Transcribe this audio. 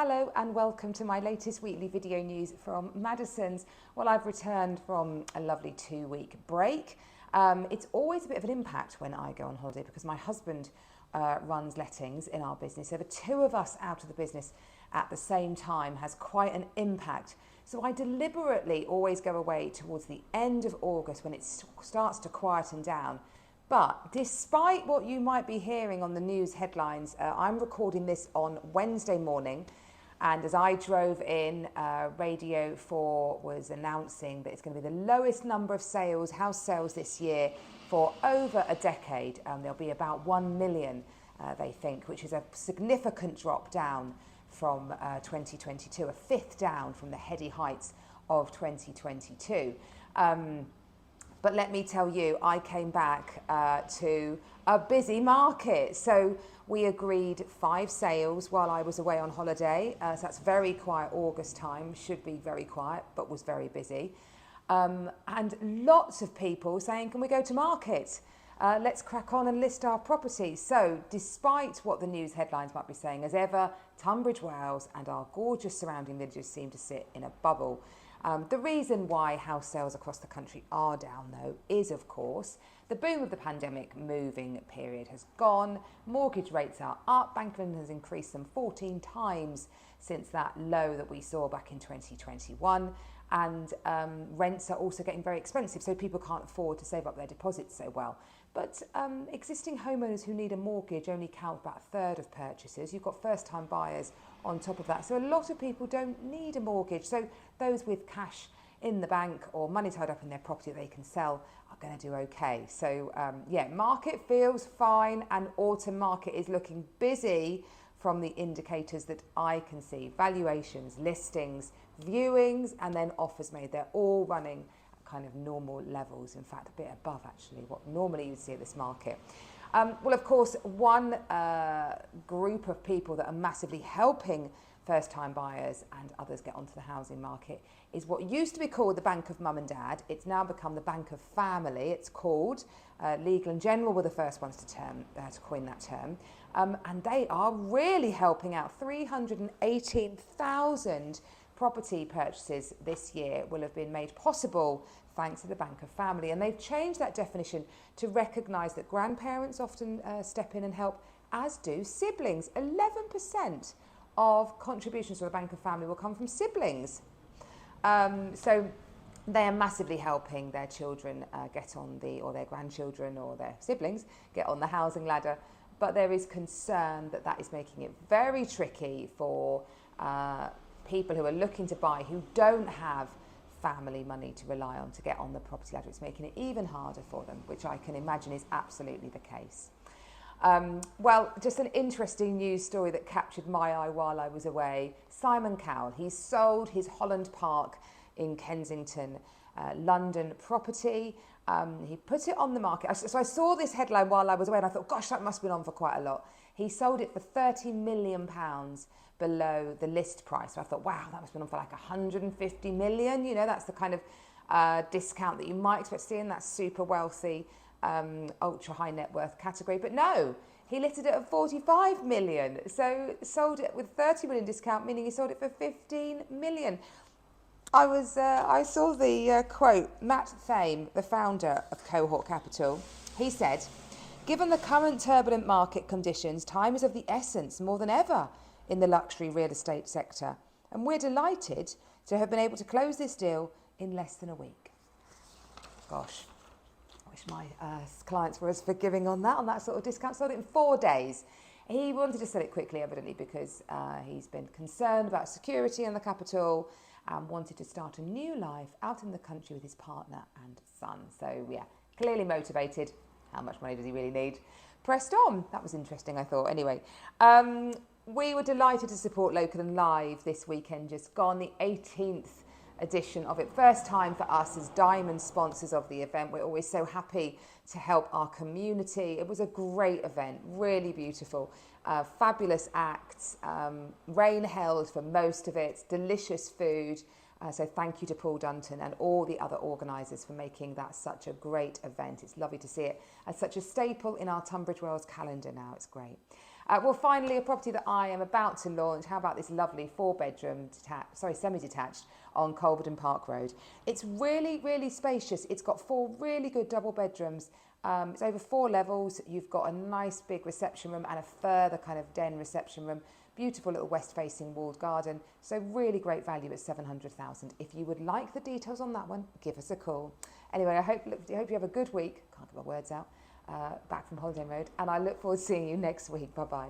Hello and welcome to my latest weekly video news from Madison's. Well, I've returned from a lovely 2-week break. It's always a bit of an impact when I go on holiday because my husband runs lettings in our business. So the two of us out of the business at the same time has quite an impact. So I deliberately always go away towards the end of August when it starts to quieten down. But despite what you might be hearing on the news headlines, I'm recording this on Wednesday morning. And as I drove in, Radio 4 was announcing that it's going to be the lowest number of house sales this year for over a decade. There'll be about 1 million, they think, which is a significant drop down from 2022, a fifth down from the heady heights of 2022. But let me tell you, I came back to a busy market. So we agreed 5 sales while I was away on holiday. So that's very quiet August time, should be very quiet, but was very busy. And lots of people saying, can we go to market? Let's crack on and list our properties. So despite what the news headlines might be saying, as ever, Tunbridge Wells and our gorgeous surrounding villages seem to sit in a bubble. The reason why house sales across the country are down, though, is, of course, the boom of the pandemic moving period has gone. Mortgage rates are up. Bank of England has increased them 14 times since that low that we saw back in 2021. And rents are also getting very expensive, so people can't afford to save up their deposits so well. But existing homeowners who need a mortgage only count about a third of purchases. You've got first-time buyers on top of that. So a lot of people don't need a mortgage. So those with cash in the bank or money tied up in their property that they can sell are going to do okay. So yeah, market feels fine, and autumn market is looking busy from the indicators that I can see. Valuations, listings, viewings, and then offers made. They're all running at kind of normal levels. In fact, a bit above actually what normally you'd see at this market. Well, of course, one group of people that are massively helping first-time buyers and others get onto the housing market is what used to be called the Bank of Mum and Dad. It's now become the Bank of Family, it's called. Legal and General were the first ones to coin that term. And they are really helping out. 318,000 property purchases this year will have been made possible thanks to the Bank of Family. And they've changed that definition to recognise that grandparents often step in and help, as do siblings. 11% of contributions to the Bank of Family will come from siblings. So they are massively helping their children get on or their grandchildren or their siblings get on the housing ladder. But there is concern that that is making it very tricky for people who are looking to buy who don't have family money to rely on to get on the property ladder. It's making it even harder for them, which I can imagine is absolutely the case. Well, just an interesting news story that captured my eye while I was away. Simon Cowell, he's sold his Holland Park in Kensington, London property. He put it on the market. So I saw this headline while I was away and I thought, gosh, that must have been on for quite a lot. He sold it for £30 million below the list price. So I thought, wow, that must have been on for like 150 million. You know, that's the kind of discount that you might expect to see in that super wealthy, ultra high net worth category. But no, he listed it at 45 million. So sold it with 30 million discount, meaning he sold it for 15 million. I saw the quote, Matt Thame, the founder of Cohort Capital. He said, given the current turbulent market conditions, time is of the essence more than ever in the luxury real estate sector. And we're delighted to have been able to close this deal in less than a week. Gosh, I wish my clients were as forgiving on that sort of discount. Sold it in 4 days. He wanted to sell it quickly, evidently, because he's been concerned about security in the capital and wanted to start a new life out in the country with his partner and son. So yeah, clearly motivated. How much money does he really need? Pressed on. That was interesting, I thought. Anyway, we were delighted to support Local and Live this weekend, just gone, the 18th edition of it. First time for us as diamond sponsors of the event. We're always so happy to help our community. It was a great event, really beautiful. Fabulous acts, rain held for most of it, delicious food. So thank you to Paul Dunton and all the other organisers for making that such a great event. It's lovely to see it as such a staple in our Tunbridge Wells calendar now. It's great. Well, finally, a property that I am about to launch. How about this lovely four-bedroom semi-detached on Colverton Park Road? It's really, really spacious. It's got four really good double bedrooms. It's over 4 levels. You've got a nice big reception room and a further kind of den reception room. Beautiful little west-facing walled garden. So really great value at 700,000. If you would like the details on that one, give us a call. Anyway, I hope you have a good week. Can't get my words out. Back from holiday mode, and I look forward to seeing you next week. Bye bye.